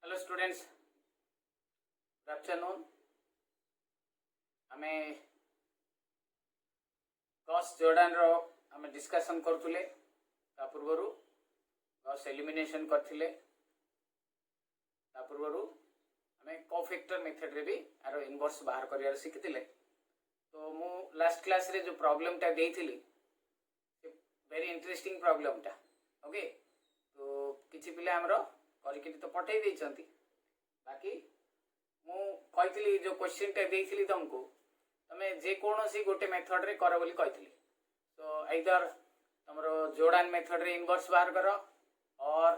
Hello students, good afternoon. आमे Gauss Jordan रो आमे discussion करथुले। ता पूर्वरु गॉस एलिमिनेशन करथिले। ता पूर्वरु आमे कोफैक्टर मेथड रे भी आरो इनवर्स बाहर करियार सिखिथिले। तो मु लास्ट क्लास रे जो प्रॉब्लम टा देइथिली वेरी इंटरेस्टिंग प्रॉब्लम टा। ओके, तो किछि पिले हमरो करिकि तो पठेई दैछंती। बाकी मु कहिथिली जो क्वेश्चन टा देइथिली तुमको तमे जे कोनोसी गोटे मेथड रे कर बोली कहिथिली। तो आइदर तमरो जोर्डान मेथड रे इनवर्स बाहर करो और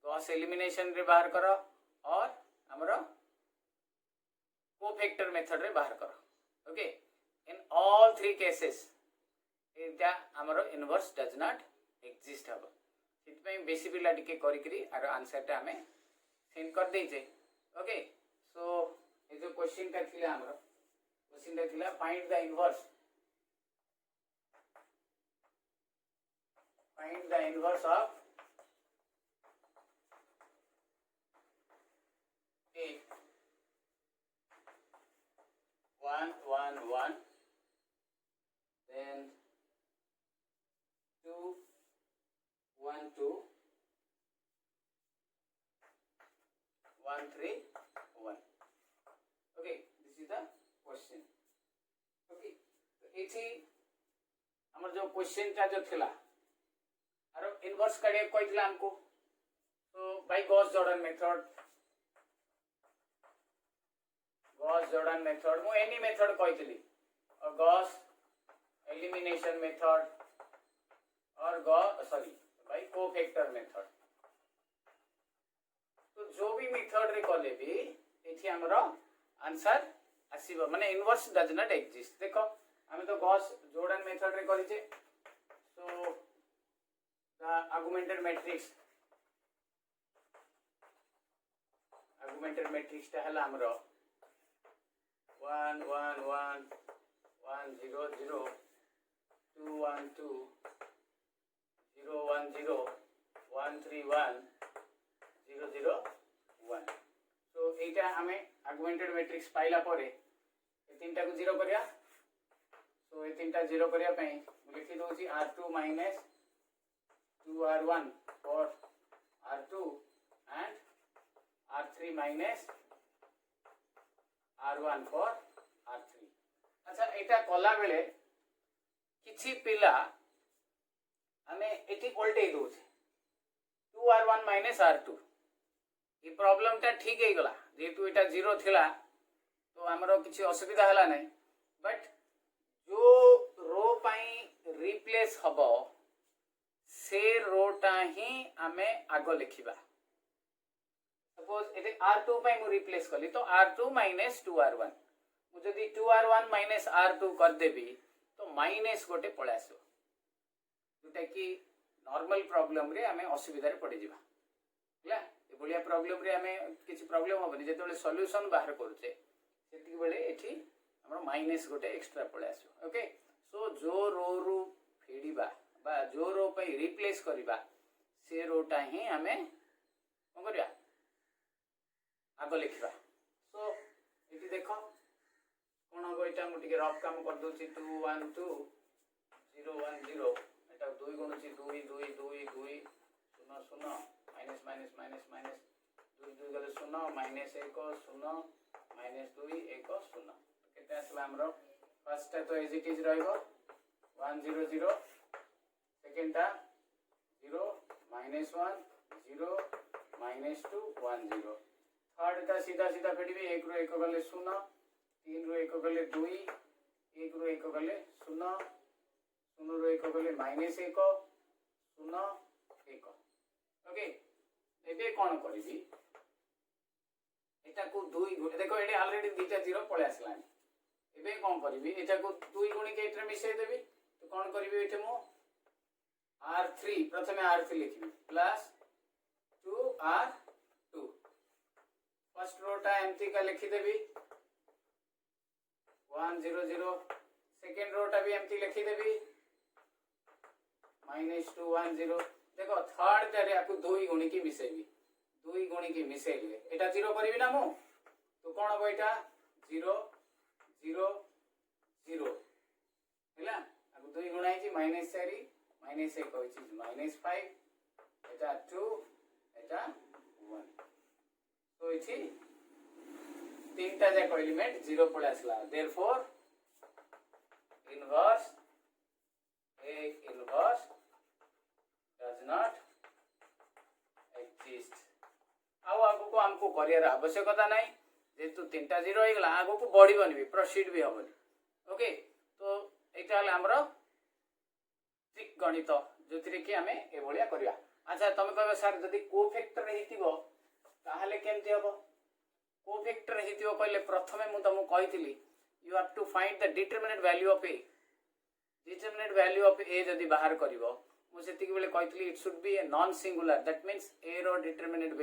गॉस एलिमिनेशन रे बाहर करो और हमरो कोफैक्टर मेथड रे बाहर करो। Okay, in all three cases इटा हमरो इनवर्स डज नॉट एग्जिस्ट हबो। सितपई बेसी पिला टिके करिकरी आरो आंसर टा हमें सेंड कर देइछे। ओके, सो ये जो क्वेश्चन का थिला हमरो क्वेश्चन टा थिला find the inverse of a 1 1 1 then 2 1 2 1 3 1। Okay, this is the question. Okay, तो एठी हमर जो क्वेश्चन टा जो थिला आरो इनवर्स काढे कहितला हमको। तो बाय गॉस जॉर्डान मेथड मु एनी मेथड कहितली और गॉस एलिमिनेशन मेथड और बाय कोफैक्टर मेथड। तो जो भी मेथड रे कले भी एठी हमरो आंसर आसीबो, माने इनवर्स डज नॉट एग्जिस्ट। देखो हमें तो गॉस जॉर्डान मेथड रे करिचे। सो द आर्गुमेंटेड मैट्रिक्स ता हला हमरो 1 1 1 1 0 0 2 1 2 0 1 0 1 3 1 0 0 1। तो एटा हमें आर्गुमेंटेड मैट्रिक्स पाइला परे ए तीनटा को जीरो करिया। तो ए तीनटा जीरो करिया पई लिखि दोची r2 minus 2r1 for r2 and r3 minus r1 for r3। अच्छा, एटा कला बेले किछि पिला हमें एठी उल्टे दोचे 2r1 minus r2। ये प्रॉब्लम टा ठीक है गला जेतु एटा जीरो थिला तो हमरो किछि असुविधा हला नै। बट जो रो पाई रिप्लेस हबो से रो टा ही हमें आगो लिखिबा। सपोज एटे r2 पाई मु रिप्लेस कली तो r2 minus 2r1 मु जदी 2r1 minus r2 कर देबी तो माइनस गोटे पळे आसो, जोटा कि नॉर्मल प्रॉब्लम रे हमें असुविधा रे पड़ी जिबा। हला ए बलिया प्रॉब्लम रे हमें किछि प्रॉब्लम होबनी जेतोले सॉल्यूशन बाहर करछे सेति बेले एठी हमर माइनस गोटे एक्स्ट्रा पळे आसो। ओके, सो जो रो रू फेडीबा बा जो रो पई रिप्लेस करिबा से रोटा ही हमें कोन करिया आगो लिखिबा। सो एठी देखो कोन हो एटा मु टिके रफ काम कर दोची 2 1 2 0 1 0 एटा 2 गुणुची 2 2 2 2 0 0 माइनस माइनस माइनस माइनस 2 2 गले 0 माइनस 1 0 माइनस 2 1 0। केते आसला हमरो फर्स्ट टा तो एज इट इज रहइबो 1 0 0, सेकंड टा 0 minus 1 0 minus 2 1 0, थर्ड टा सीधा सीधा फेडीबे 1 रो 1 गले 0, 3 रो 1 गले 2, 1 रो 1 गले 0, 0 रो 1 गले माइनस 1 0 1। ओके, एबे कोन करबी एटा को 2 देखो एडे ऑलरेडी दीटा जीरो पळे आसलानी। एबे कोन करबी एटा को 2 गुणी के एटरे मिसै देबी। तो कोन करबी एटे मो r3 प्रथमे r3 लिखिबी plus 2r2 first row टा एम्प्टी का लिखि देबी 1 0 0, सेकंड रो टा भी एम्प्टी लिखि देबी -2 1 0। देखो थर्ड टारे आपको 2 गुणी की मिसैबी दुई गुणी की मिसेले एटा 0 करी ना मु तो कौन हम एटा 0 0 0 हैला अब दुई गुणा है -4 -1 होइछि -5 एटा 2 एटा 1 तो इछि तीनटा जाक एलिमेंट 0 पड़े आसला therefore inverse A inverse does not exist आउ आगु को हमको करियर आवश्यकता नहीं जेतु तीनटा 0 हो गला आगु को बढ़िबनी भी प्रोसीड भी होबनी ओके तो एटा हला हमरो ट्रिक गणित जोथिरे कि हमें ए भलिया करिया अच्छा तुम कहबे सर जदी कोफैक्टर हितिबो ताहले केमति हबो कोफैक्टर हितिबो कहले प्रथमे मु तुमको कहितली you have to find the determinate value of A determinant value of A जदी बाहर करिवो मु सेति बेले कहितली it should be a non singular that means A रो डिटरमिनेट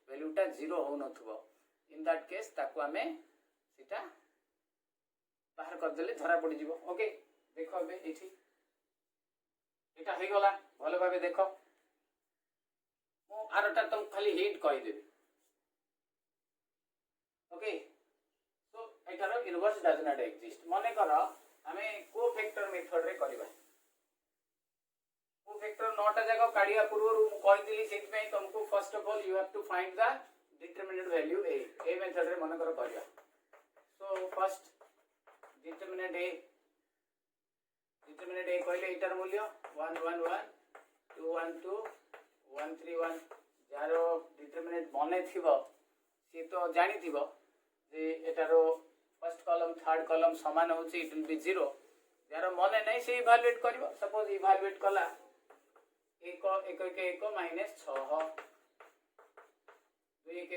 वैल्यूटा 0 हो नथबो इन दैट केस ताको हमें सेटा बाहर कर देले धरा पड़ी जीवो ओके देखो बे एठी एटा हे गला भलो भाबे देखो मु आरटा तुम खाली हिट कहि देबी ओके सो एटारो इनवर्स डज नॉट एग्जिस्ट माने करो हमें कोफैक्टर मेथड रे करबा कोफैक्टर नोटा जगह काढिया पूर्व मु कहि दिली सेति पई तुमको first of all you have to find the determinate value ए मेथड रे मन कर करबा सो फर्स्ट डिटरमिनेट ए कहले एटार मूल्य 1 1 1 2 1 2 1 3 1 जारो डिटरमिनेट मने थिबो से तो जानि थिबो जे एटारो फर्स्ट कॉलम थर्ड कॉलम समान होची इट विल बी 0 यार मन नहीं से इवैल्यूएट करिवो सपोज इवैल्यूएट कला 1 1 1 1 -6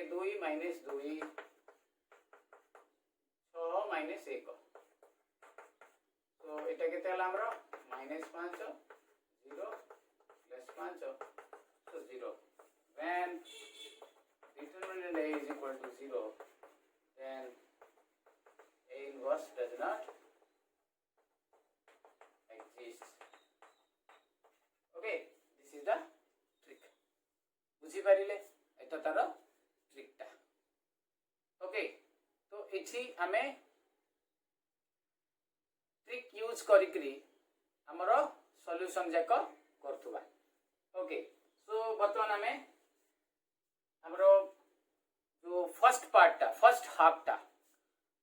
2 1 2 -2 6 -1 तो एटा केते हला हमरो -5 0 +5 so 0 when determinant a is equal to 0 then A inverse does not exist okay this is the trick बुझी पारिले एटा तार ट्रिक टा ओके तो एठी हमें ट्रिक यूज करिकरी हमरो सॉल्यूशन जाक करथुबा ओके सो बर्तमान हमें हमरो जो फर्स्ट पार्ट टा फर्स्ट हाफ टा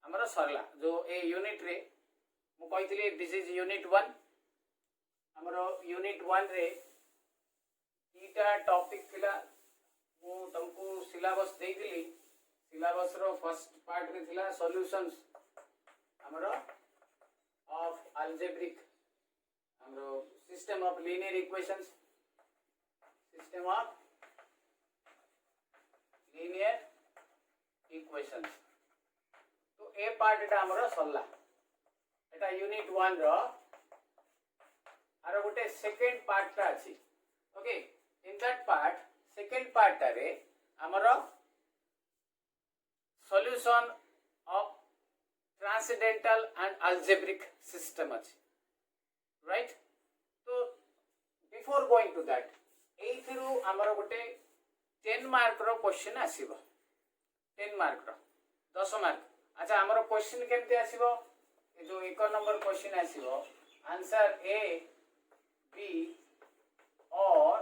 हमरो सरला जो ए यूनिट रे मु कहितली दिस इज यूनिट 1 हमरो यूनिट 1 रे ईटा टॉपिक थिला मु तुमको syllabus देइतली syllabus row first part रे थिला सॉल्यूशंस हमरो ऑफ अलजेब्रिक हमरो system of linear equations system of linear equations तो ए पार्ट एटा हमरो सरला एटा यूनिट 1 रो आरो गोटे सेकंड पार्ट ता अछि okay in that part second part रे हमरो solution of transcendental and algebraic system अछि राइट तो बिफोर गोइंग टू दैट ए थ्रू हमरो गोटे 10 मार्क रो क्वेश्चन आसीबो 10 मार्क रो 10 मार्क अच्छा हमरो क्वेश्चन केमते आसीबो ए जो 1 नंबर क्वेश्चन आसीबो आंसर ए बी और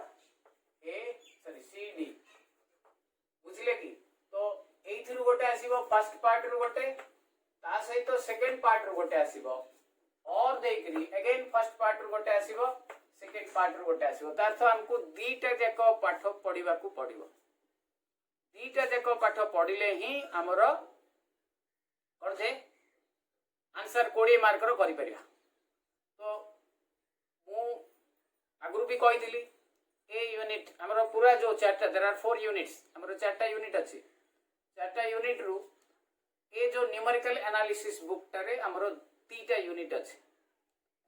ए सॉरी सी डी बुझले की तो ए थ्रू गोटे आसीबो फर्स्ट पार्ट रो गोटे ता सही तो सेकंड पार्ट रो गोटे आसीबो और देकरी अगेन फर्स्ट पार्ट रो गोटे आसीबो सेकंड पार्ट रो गोटे आसीबो तार तो हमको दीटा जाको पाठ पढिबा को पडिबो दीटा जाको पाठ पढिले ही हमरो करजे आंसर 20 मार्क रो करि परिबा तो मु आगु भी कहि दिली ए यूनिट हमरो पूरा जो चारटा देयर आर 4 यूनिट्स हमरो चारटा यूनिट अछि चारटा यूनिट रु ए जो न्यूमेरिकल एनालिसिस बुक टारे हमरो 3टा यूनिट अछि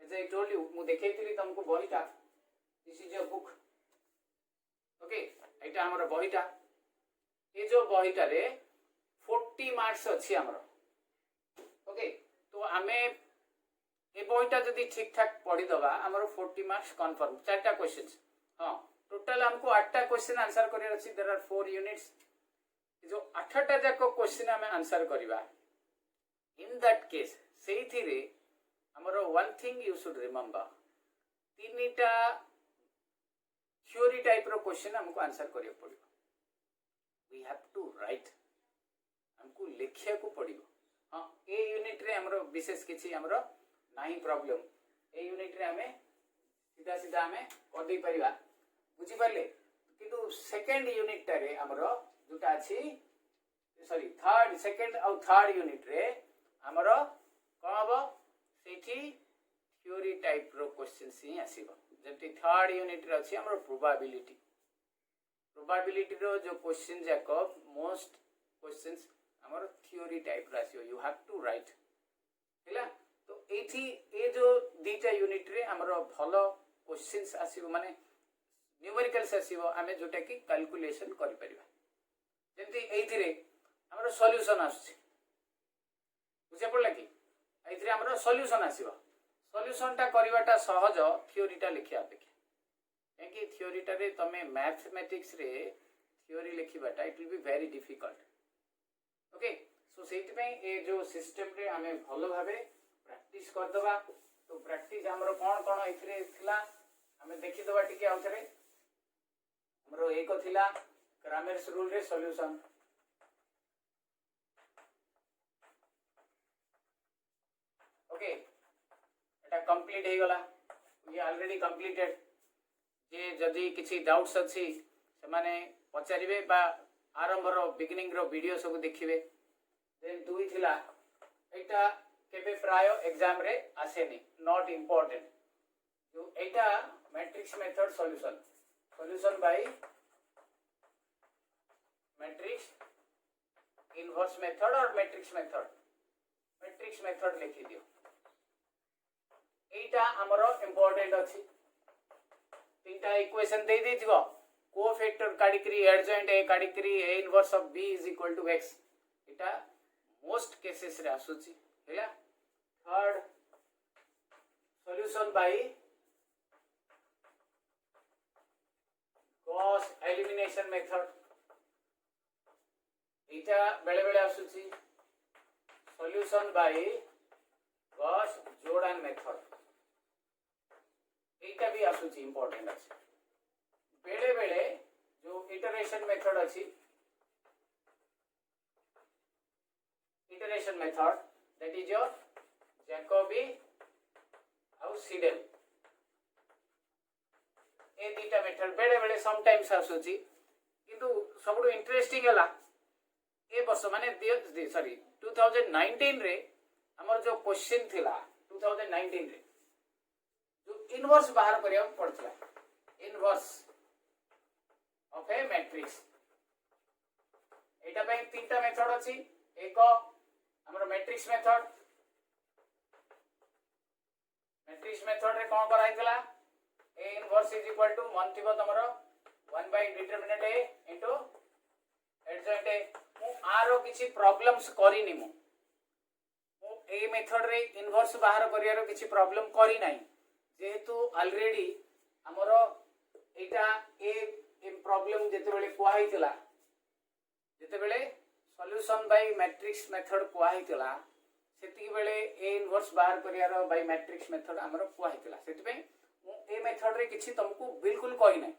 एज आई टोल्ड यू मु देखैतिली तुमको बहिटा this is a book okay एटा हमरो बहिटा ए जो बहिटा रे 40 मार्क्स अछि हमरो ओके तो हमें ए बहिटा जदी ठीक ठाक पढी दबा हमरो 40 मार्क्स कंफर्म चारटा क्वेश्चंस हां टोटल हमको 8टा क्वेश्चन आंसर करियर अछि देयर आर 4 यूनिट्स जो 8टा जाको क्वेश्चन हमें आंसर करिबा इन दैट केस सेही रे हमरो one thing you should remember तीनटा थ्योरी टाइप रो क्वेश्चन हमको आंसर करियो पड़िबो वी हैव टू राइट हमको लिखिया को पड़िबो हां ए यूनिट रे हमरो विशेष किछि हमरो नाही प्रॉब्लम ए यूनिट रे हमें सीधा सीधा हमें कर दे परिबा बुझी पाले किंतु सेकंड यूनिट रे हमरो दुटा अछि सॉरी थर्ड सेकंड और थर्ड यूनिट रे हमरो कोन हबो सेठी थ्योरी टाइप रो क्वेश्चंस ही आसीबो जति थर्ड यूनिट रे अछि हमरो प्रोबेबिलिटी रो जो क्वेश्चन जाको मोस्ट क्वेश्चंस हमरो थ्योरी टाइप रो आसीबो यू हैव टू राइट हैला तो एठी ए जो दीटा यूनिट रे हमरो भलो क्वेश्चंस आसीबो माने न्यूमेरिकल्स आसीबो हमें जोटा कि कैलकुलेशन करि परिबा जति एथि रे हमरो सॉल्यूशन आछी बुझे पड़ला कि एथि रे हमरो सॉल्यूशन आसीबो सॉल्यूशन टा करिवाटा सहज थ्योरी टा लिखिया अपेक्षा कि थ्योरी टा रे तमे मैथमेटिक्स रे थ्योरी लिखिबाटा it will be very difficult okay so सेति पे ए जो सिस्टम रे हमें भलो भाबे प्रैक्टिस कर दबा तो प्रैक्टिस हमरो कोन इथरे थिला हमें देखि दबा टिके आउथरे हमरो एक थिला क्रामेर्स रूल रे सॉल्यूशन ओके कंप्लीट हो गला ये ऑलरेडी कंप्लीटेड जे जदी किछि डाउट्स अछि से माने पचारिबे बा आरंभ रो बिगिनिंग रो वीडियो सब देखिबे देन दुई थिला एटा केबे प्राय एग्जाम रे आसेनी नॉट इंपोर्टेंट जो एटा matrix method solution by matrix inverse method और मैट्रिक्स मेथड लिखि दियो एटा हमरो इंपोर्टेंट अछि तीनटा इक्वेशन दे दिथिबो कोफैक्टर काढिकरी एडजॉइंट ए काढिकरी A inverse of b is equal to x एटा मोस्ट केसेस रे आसुची हैला third solution by Gauss elimination method एटा बेले बेले आसुची solution by Gauss Jordan method एटा भी आसुची इंपोर्टेंट अछि बेले बेले जो इटरेशन मेथड अछि iteration method that is your Jacobi और सीडेल ए दीटा मेथड बेले बेले सम टाइम्स आसुची किंतु सबडू इंटरेस्टिंग हला ए वर्ष माने सॉरी 2019 रे हमर जो क्वेश्चन थिला 2019 रे जो इनवर्स बाहर करिया पड़थला इनवर्स ऑफ ए मैट्रिक्स एटा पे तीनटा मेथड अछि एक हमर मैट्रिक्स मेथड रे कोन कराइतला A inverse is equal to मन थिबो तमरो 1 by determinant A into adjoint A मु आरो किछि प्रॉब्लम्स करिनी मु ए मेथड रे इनवर्स बाहर करियारो किछि प्रॉब्लम करी नाही जेहेतु ऑलरेडी हमरो एटा ए प्रॉब्लम जेते बेले कोआ हितला जेते बेले सॉल्यूशन बाय मैट्रिक्स मेथड कोआ हितला सेति बेले ए इनवर्स बाहर करियारो बाय मैट्रिक्स मेथड हमरो कोआ हितला सेति पे मु ए मेथड रे किछि तुमको बिल्कुल कहि नै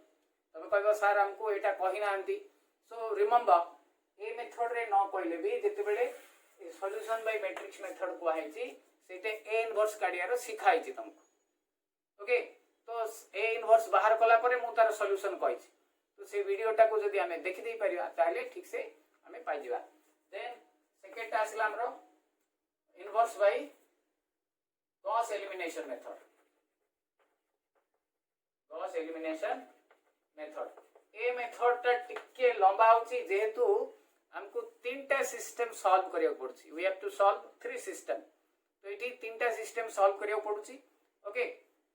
तबे कहबो सर हमको एटा कहि नांती सो रिमेंबर ए मेथड रे न कहले भी जेते बेले सॉल्यूशन बाय मैट्रिक्स मेथड कोआ हिची सेते ए इनवर्स काढियारो सिखाइ छि तुमको ओके तो ए इनवर्स बाहर कला परे मु तार सॉल्यूशन कहि छि तो से वीडियो टा को जदी हमें देखि दे परिबा ताले ठीक से हमें पाइ जिबा देन सेकंड आसला हमरो inverse by Gauss elimination method a method टा टिके लंबा होची जेहेतु हमको तीनटा सिस्टम सॉल्व करियो पड़छि we have to solve 3 system तो एठी तीनटा सिस्टम सॉल्व करियो पड़छि ओके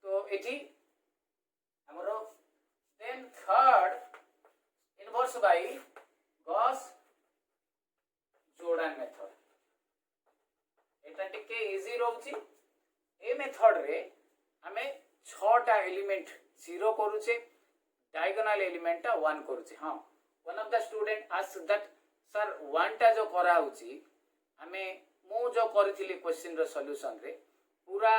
तो एठी हमरो then third inverse by Gauss Jordan method एटा टिके इजी रहउछि ए मेथड रे हमें 6टा एलिमेंट जीरो करूचे डायगोनल एलिमेंट टा 1 करूची हां one of the student ask that sir 1 टा जो करा होची हमें मु जो करथिली क्वेश्चन रो सॉल्यूशन रे पूरा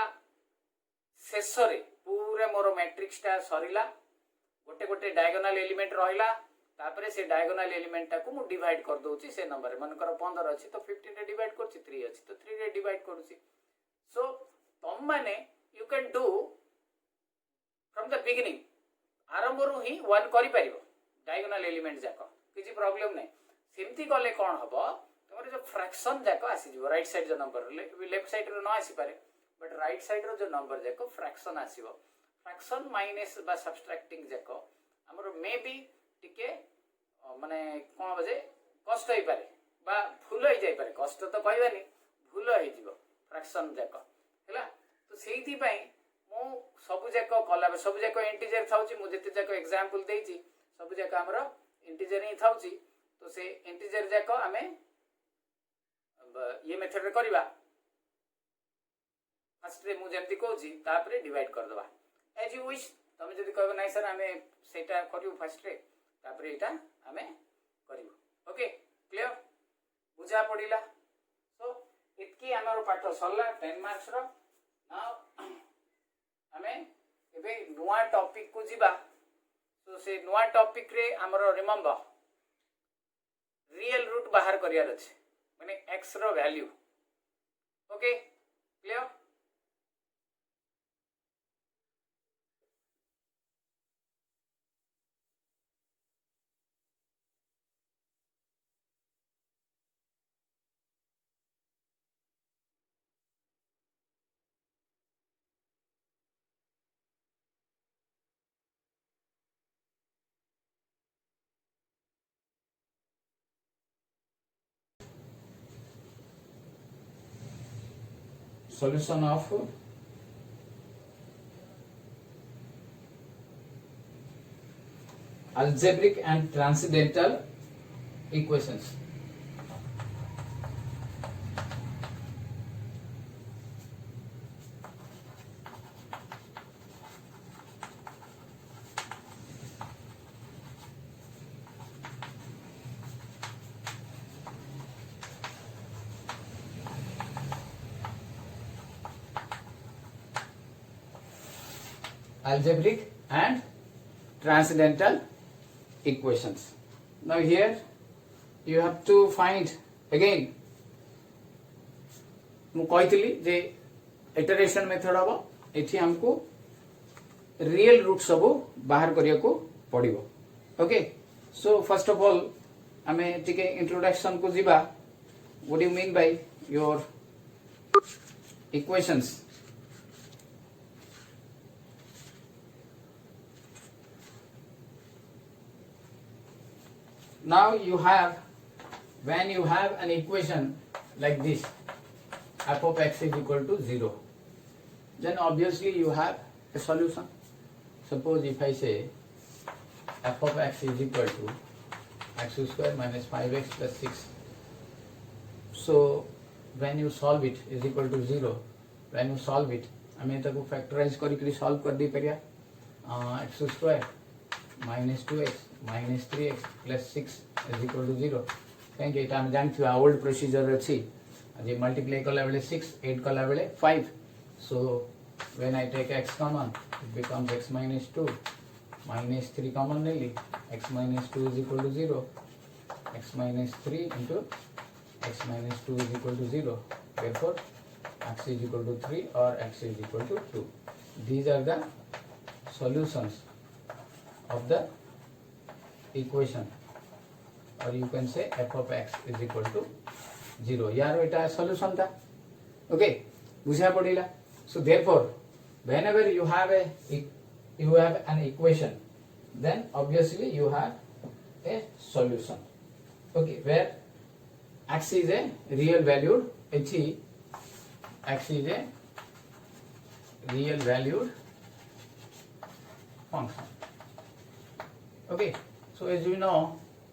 शेष रे पूरे मोर मैट्रिक्स टा सरीला गोटे गोटे डायगोनल एलिमेंट रहिला तापरे से डायगोनल एलिमेंट टा को मु डिवाइड कर दोची से नंबर रे मनकर 15 अछि तो 15 रे डिवाइड करछि 3 अछि तो 3 रे डिवाइड करूछि सो तम माने you can do from the beginning आरंभ रु ही 1 करि परिबो डायगोनल एलिमेंट जाको किछि प्रॉब्लम नै सेमती कले कोन हबो तमरे जो फ्रैक्शन जाको आसी जिवो राइट साइड जो नंबर लेफ्ट साइड रो न आसी पारे बट राइट साइड रो जो नंबर जाको फ्रैक्शन आसीबो फ्रैक्शन माइनस बा सब्सट्रैक्टिंग जाको हमरो मे बी टिके माने कोन बजे कष्ट होई पारे बा भूल होई जाई पारे कष्ट तो कहबानी भूल होई जिवो फ्रैक्शन जाको हैला तो सेहिति पई मु सब जाको कला सब जाको इंटीजर थाउची मु जते जाको एग्जांपल देइची सब जाको हमरो इंटीजर ही थाउची तो से इंटीजर जाको हमें ये मेथड रे करबा फर्स्ट रे मु जेमति कहूची तापरे डिवाइड कर दबा एज यू विश तमे जदी कहबो नै सर हमें सेटा करियो फर्स्ट रे तापरे एटा हमें करियो ओके क्लियर बुझा पड़िला सो इतकी हमरो पाठ सरला 10 मार्क्स रो नाउ हमें एबे नुआ टॉपिक को जिबा तो से नुआ टॉपिक रे हमरो रिमेंबर रियल रूट बाहर करियार अछि माने x रो value okay clear solution of algebraic and transcendental equations. Algebraic and transcendental equations. Now here you have to find again मु कहितली जे इटरेशन मेथड हबो एठी हमको रियल रूट सब बाहर करिया को पड़िबो okay so first of all हमें टिके इंट्रोडक्शन को जिबा what do you mean by your equations now you have when you have an equation like this f of x is equal to 0 then obviously you have a solution suppose if I say f of x is equal to x square minus 5x plus 6 so when you solve it is equal to 0 when you solve it हमें ताको factorise करी solve कर दी परिया x square minus 2x minus 3x plus 6 is equal to 0 कहीं एटा हम जानथि old procedure अछि जे multiply कला बेले 6 8 कला बेले 5 so when I take x common it becomes x minus 2 minus 3 common nearly x minus 2 is equal to 0 x minus 3 into x minus 2 is equal to 0 therefore x is equal to 3 or x is equal to 2 these are the solutions of the equation or you can say f of x is equal to 0 यार एटा solution था okay बुझा पड़िला so therefore whenever you have an equation then obviously you have a solution okay where x is a real valued x is a real valued function okay so as you know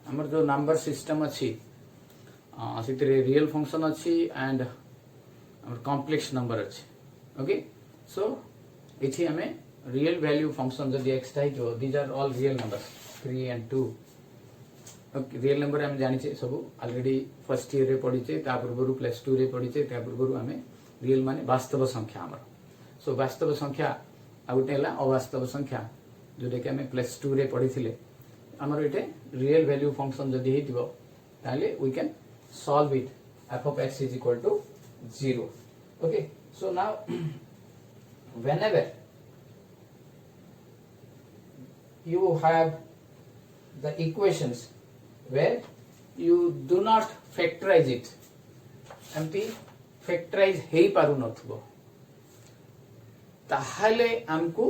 हमर जो number system अच्छी सितरे real function अच्छी and हमर complex number अच्छी okay so इथि हमें real value function जदि एक्स हो these are all real numbers 3 and 2 real number आम जाने सब ऑलरेडी फर्स्ट ईयर रे पढ़ीचे ता पूर्व +2 रे पढ़ीचे ता पूर्व आम रियल माने वास्तव संख्या आमर सो वास्तव संख्या आ गोटे अवास्तव संख्या जोटा कि आम +2 रे पढ़ी थे आमर ये रियल वैल्यू फंक्शन जदि ताले we can solve it f of x is equal to 0. Okay, so now whenever you have the equations where you do not factorize it, एमती factorize हेई पारु नथबो ताहाले हमको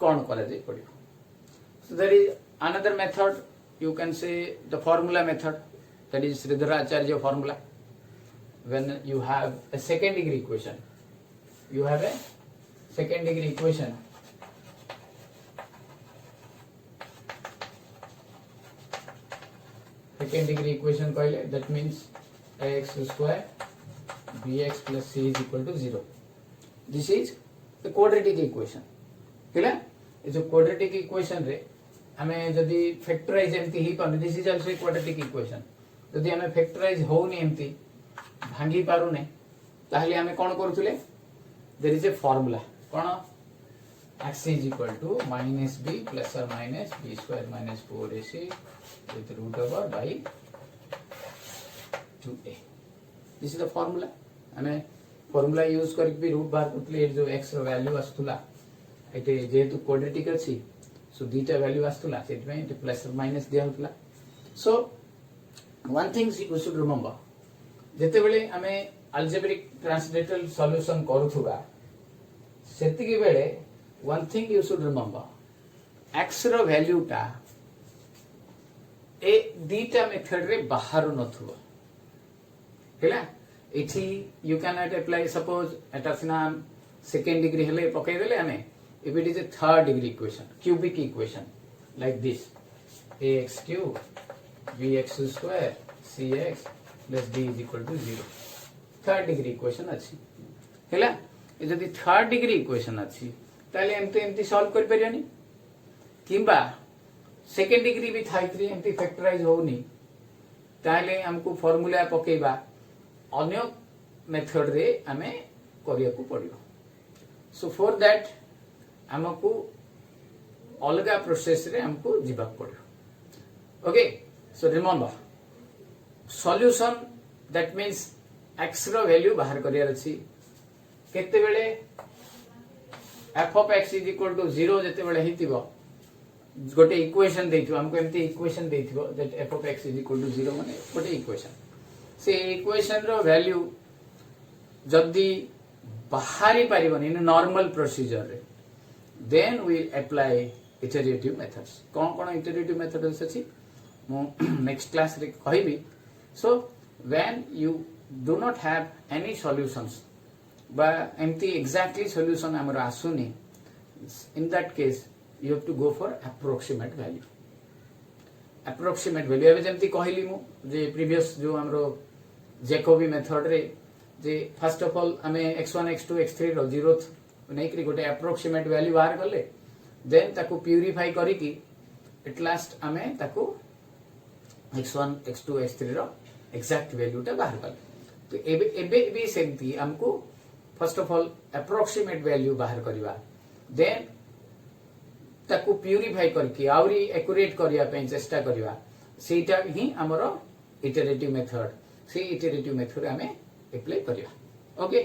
कौन करा जाय पड़ियो. So there is another method, you can say the formula method, that is Sridharacharya formula. When you have a second degree equation, you have a second degree equation कहले that means ax square bx plus c is equal to 0. This is the quadratic equation. ठीक है, ये जो quadratic equation रे हमें जदि factorize एमती ही पाने, this is also a quadratic equation. जदि हमें factorize होउनी एमती भांगी पारु ने ताहले हमें कौन करूथुले, there is a formula कौन x is equal to minus b plus or minus b square minus 4ac with root over by 2a. This is the formula. हमें formula use करके भी रूट बाहर करते जो x रो वैल्यू आस्तुला एटे जेहेतु quadratic अछि सो दीटा वैल्यू आस्तुला सेट में एटे प्लस और माइनस दिया होतला. So one thing you should remember, जेते बेले हमें अल्जेब्रिक ट्रांसलेटरल सॉल्यूशन करूथुबा सेतिकी बेले one thing you should remember, x रो वैल्यू टा ए दीटा मेथड रे बाहर नथुबो. हेला एठी you can not apply, suppose एटा सिना सेकंड डिग्री हेले पकई देले हमें, if it is a third degree equation, cubic equation like this ax cube bx square cx plus d is equal to 0. Third degree equation अछि हेला. ए जदि third degree equation अछि ताले एमती सॉल्व कर परियानी, किंबा सेकंड डिग्री भी थाइत्री एमती फैक्टराइज होउनी ताले हमको फार्मूला पकेबा अन्य मेथड रे हमें करिया को पड़ियो. सो फॉर दैट हमको अलगा प्रोसेस रे हमको जीवा पड़ियो. Okay, so remember solution that means x रो वैल्यू बाहर करिया अछि केते बेले f of x is equal to 0 जेते बेले हितिबो गोटे इक्वेशन देथिबो हमको एमती इक्वेशन देथिबो that f of x is equal to 0 माने गोटे इक्वेशन, से इक्वेशन रो वैल्यू जदी बाहरी पारिबनी इन नॉर्मल प्रोसीजर रे then we apply iterative methods. कोन इटरेटिव मेथड्स अछि मो नेक्स्ट क्लास रे कहबी. So when you do not have any solutions ba empty exactly solution amara asuni, in that case you have to go for approximate value. approximate value एबे जेमती कहली मु जे previous जो हमरो Jacobi method रे जे first of all हमें x1 x2 x3 रो zeroth नै करी गोटे approximate value बाहर करले, देन ताको प्यूरिफाई करी कि एट लास्ट हमें ताको x1 x2 x3 रो एग्जैक्ट वैल्यू टा बाहर करले. तो एबे भी सेमती हमको first of all approximate value बाहर करवा, देन ताको प्यूरिफाई करके आउरी एक्यूरेट करिया पे चेष्टा करवा, सेटा ही हमरो इटरेटिव मेथड. से इटरेटिव मेथड हमें अप्लाई करवा. Okay,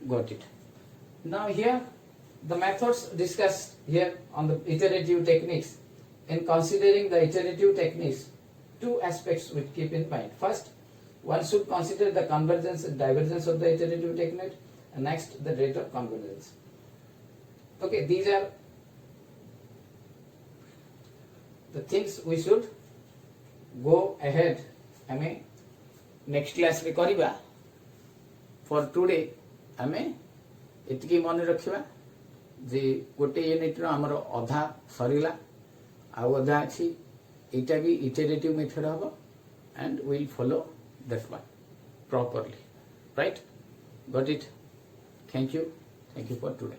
got it. Now here the methods discussed here on the iterative techniques. In considering the iterative techniques, two aspects we keep in mind. First, one should consider the convergence and divergence of the iterative technique, and next the rate of convergence. Okay, these are the things we should go ahead हमें next class रे करिबा. For today हमें एतकी मन रखिबा जे गोटे unit रो हमरो अधा सरीला आउ अधा अछि, एटा भी इटरेटिव मेथड हबो and we'll follow that one properly. Right? Got it? Thank you for today.